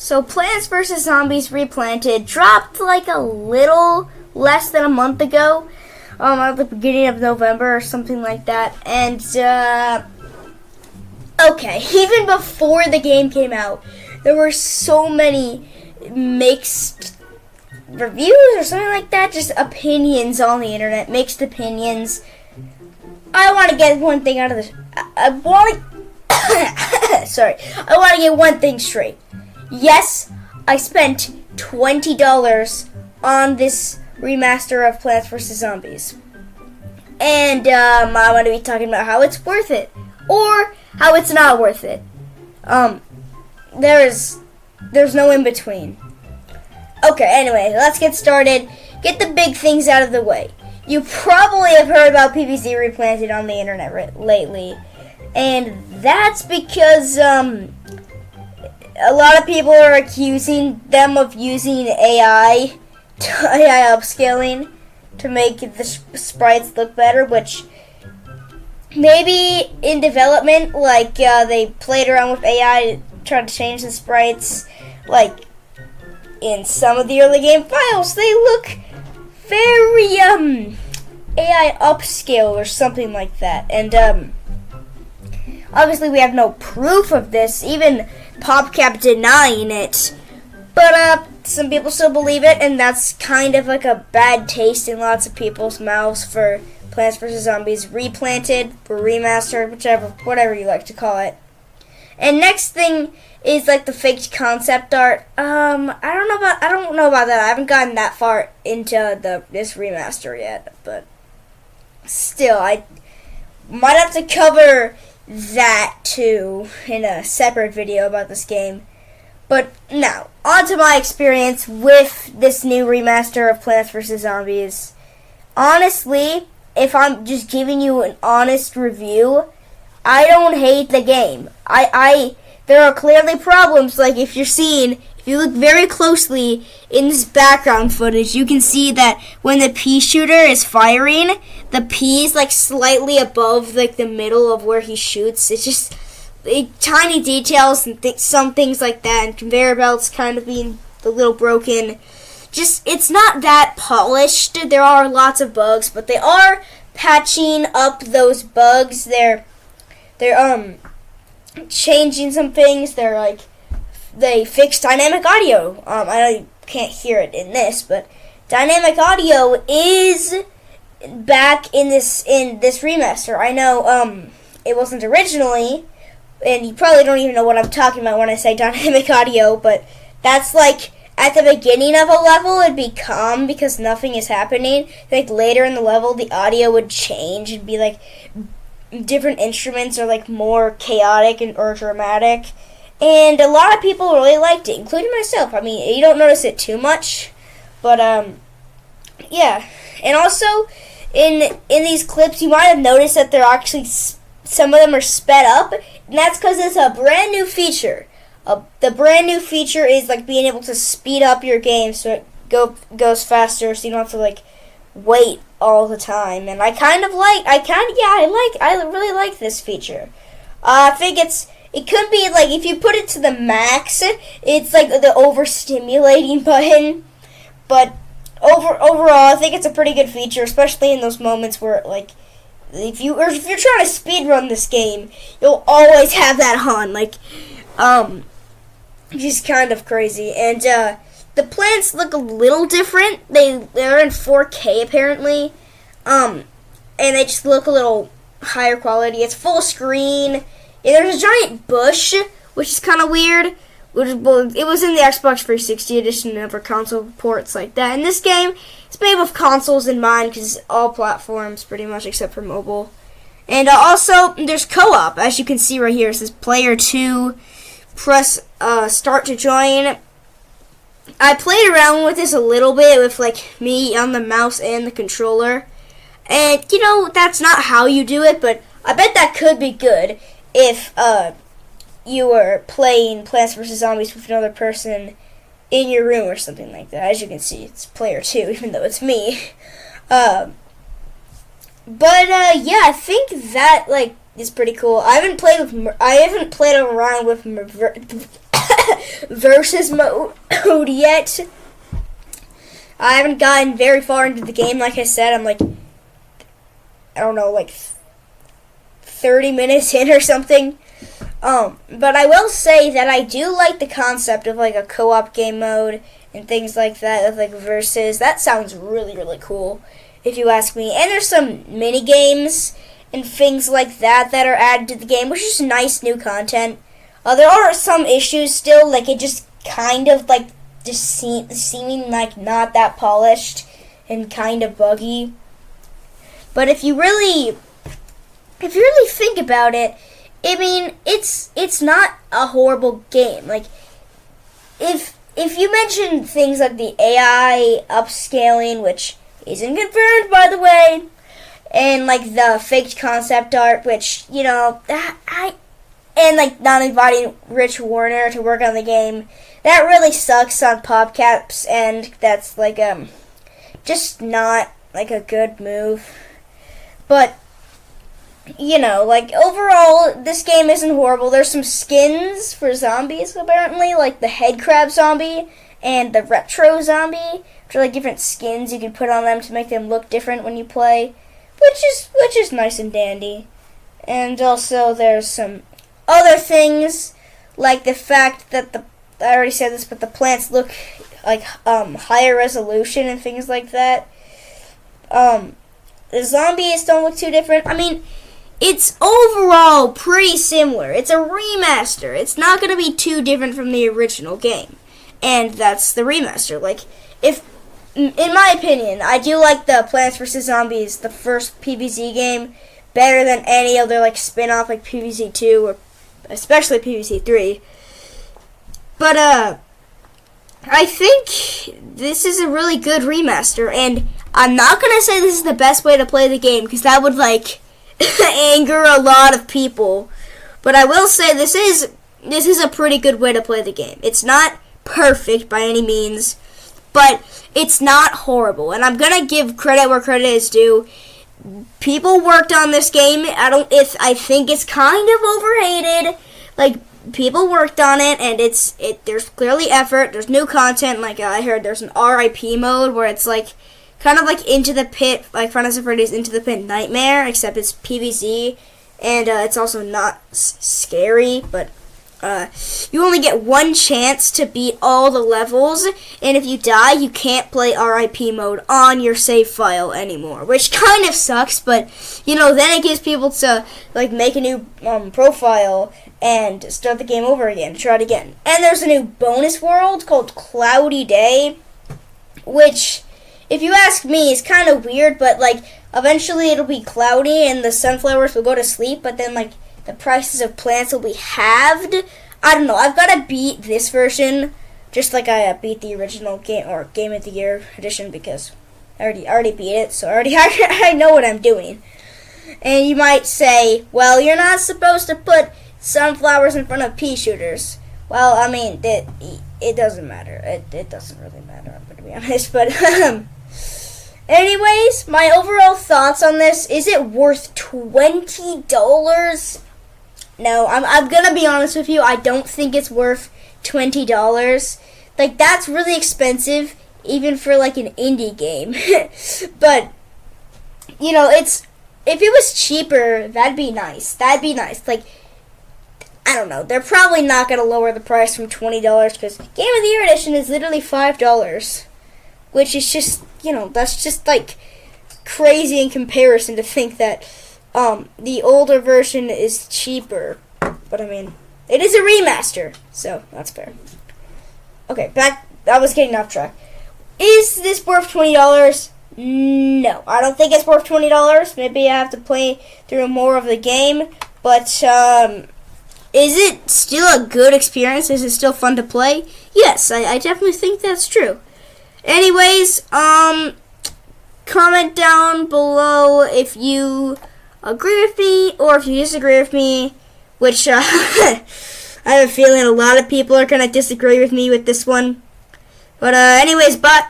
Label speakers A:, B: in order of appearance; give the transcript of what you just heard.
A: So Plants vs. Zombies Replanted dropped like a little less than a month ago, at the beginning of November or something like that. And, okay, even before the game came out, there were so many mixed reviews or something like that, just opinions on the internet, mixed opinions. I want to get one thing out of this. I want to get one thing straight. Yes, I spent $20 on this remaster of Plants vs. Zombies. And I want to be talking about how it's worth it or how it's not worth it. There's no in between. Okay, anyway, let's get started. Get the big things out of the way. You probably have heard about PvZ Replanted on the internet lately. And that's because a lot of people are accusing them of using AI upscaling to make the sprites look better, which maybe in development, like they played around with AI, tried to change the sprites. Like in some of the early game files, they look very AI upscale or something like that. And obviously we have no proof of this, even PopCap denying it. But some people still believe it, and that's kind of like a bad taste in lots of people's mouths for Plants vs. Zombies Replanted or Remastered, whatever you like to call it. And next thing is like the faked concept art. I don't know about that. I haven't gotten that far into this remaster yet, but still, I might have to cover that too in a separate video about this game. But now, on to my experience with this new remaster of Plants vs. Zombies. Honestly, if I'm just giving you an honest review, I don't hate the game. There are clearly problems, like if you look very closely in this background footage, you can see that when the pea shooter is firing, the pea is like slightly above like the middle of where he shoots. It's just tiny details and some things like that, and conveyor belts kind of being a little broken. Just, it's not that polished. There are lots of bugs, but they are patching up those bugs. They're changing some things. They fixed dynamic audio. I know you can't hear it in this, but dynamic audio is back in this remaster. I know it wasn't originally, and you probably don't even know what I'm talking about when I say dynamic audio, but that's like at the beginning of a level it'd be calm because nothing is happening. Like later in the level the audio would change and be like different instruments are like more chaotic or dramatic. And a lot of people really liked it, including myself. I mean, you don't notice it too much, but yeah. And also in these clips you might have noticed that they're actually some of them are sped up, and that's because it's a brand new feature. The brand new feature is like being able to speed up your game so it goes faster, so you don't have to like wait all the time. And I really like this feature. I think it could be like if you put it to the max, it's like the overstimulating button. But overall, I think it's a pretty good feature, especially in those moments where like if you're trying to speedrun this game, you'll always have that on. Like just kind of crazy. And the plants look a little different. They're in 4K apparently. And they just look a little higher quality. It's full screen. Yeah, there's a giant bush, which is kind of weird. It was in the Xbox 360 edition and for console ports like that. And this game is made with consoles in mind because it's all platforms pretty much except for mobile. And also, there's co-op. As you can see right here, it says Player 2. Press Start to join. I played around with this a little bit with like me on the mouse and the controller. And, you know, that's not how you do it, but I bet that could be good if you were playing Plants vs. Zombies with another person in your room or something like that. As you can see, it's Player 2, even though it's me. Yeah, I think that, like, is pretty cool. I haven't played around with versus mode yet. I haven't gotten very far into the game. Like I said, I'm like, I don't know, like 30 minutes in or something. But I will say that I do like the concept of like a co-op game mode and things like that, of like versus. That sounds really, really cool, if you ask me. And there's some mini games and things like that that are added to the game, which is nice new content. There are some issues still, like it just kind of like just seeming like not that polished and kind of buggy. But if you really think about it, I mean, it's not a horrible game. Like if you mention things like the AI upscaling, which isn't confirmed by the way, and like the faked concept art, which, you know, and like not inviting Rich Warner to work on the game, that really sucks on PopCap's end. That's like just not like a good move. But you know, like overall, this game isn't horrible. There's some skins for zombies apparently, like the head crab zombie and the retro zombie, which are like different skins you can put on them to make them look different when you play, which is nice and dandy. And also there's some other things, like the fact that I already said this, but the plants look like higher resolution and things like that. The zombies don't look too different. I mean, it's overall pretty similar. It's a remaster. It's not going to be too different from the original game. And that's the remaster. Like, in my opinion, I do like the Plants vs. Zombies, the first PvZ game, better than any other like spin-off like PvZ 2 or especially PvZ 3. But I think this is a really good remaster, and I'm not going to say this is the best way to play the game, because that would like anger a lot of people. But I will say this is a pretty good way to play the game. It's not perfect by any means, but it's not horrible. And I'm going to give credit where credit is due. People worked on this game. I think it's kind of overhated. Like, people worked on it, and there's clearly effort. There's new content. Like I heard there's an RIP mode where it's like kind of like Into the Pit, like Final Fantasy Freddy's Into the Pit Nightmare, except it's PvZ, and it's also not scary, but you only get one chance to beat all the levels, and if you die, you can't play RIP mode on your save file anymore, which kind of sucks, but, you know, then it gives people to, like, make a new profile and start the game over again, try it again. And there's a new bonus world called Cloudy Day, which, if you ask me, is kind of weird, but, like, eventually it'll be cloudy and the sunflowers will go to sleep, but then, like, the prices of plants will be halved. I don't know. I've got to beat this version, just like I beat the original game or Game of the Year edition, because I already beat it, so I know what I'm doing. And you might say, well, you're not supposed to put sunflowers in front of pea shooters. Well, I mean, it doesn't matter. It doesn't really matter, I'm going to be honest. But anyways, my overall thoughts on this: is it worth $20? No, I'm gonna be honest with you. I don't think it's worth $20. Like, that's really expensive, even for like an indie game. But you know, if it was cheaper, that'd be nice. Like, I don't know. They're probably not gonna lower the price from $20, because Game of the Year edition is literally $5, which is just, you know, that's just like crazy in comparison to think that the older version is cheaper. But I mean, it is a remaster, so that's fair. Okay, back. I was getting off track. Is this worth $20? No, I don't think it's worth $20. Maybe I have to play through more of the game. But is it still a good experience? Is it still fun to play? Yes, I definitely think that's true. Anyways, comment down below if you agree with me or if you disagree with me, which I have a feeling a lot of people are going to disagree with me with this one. But anyways, bye.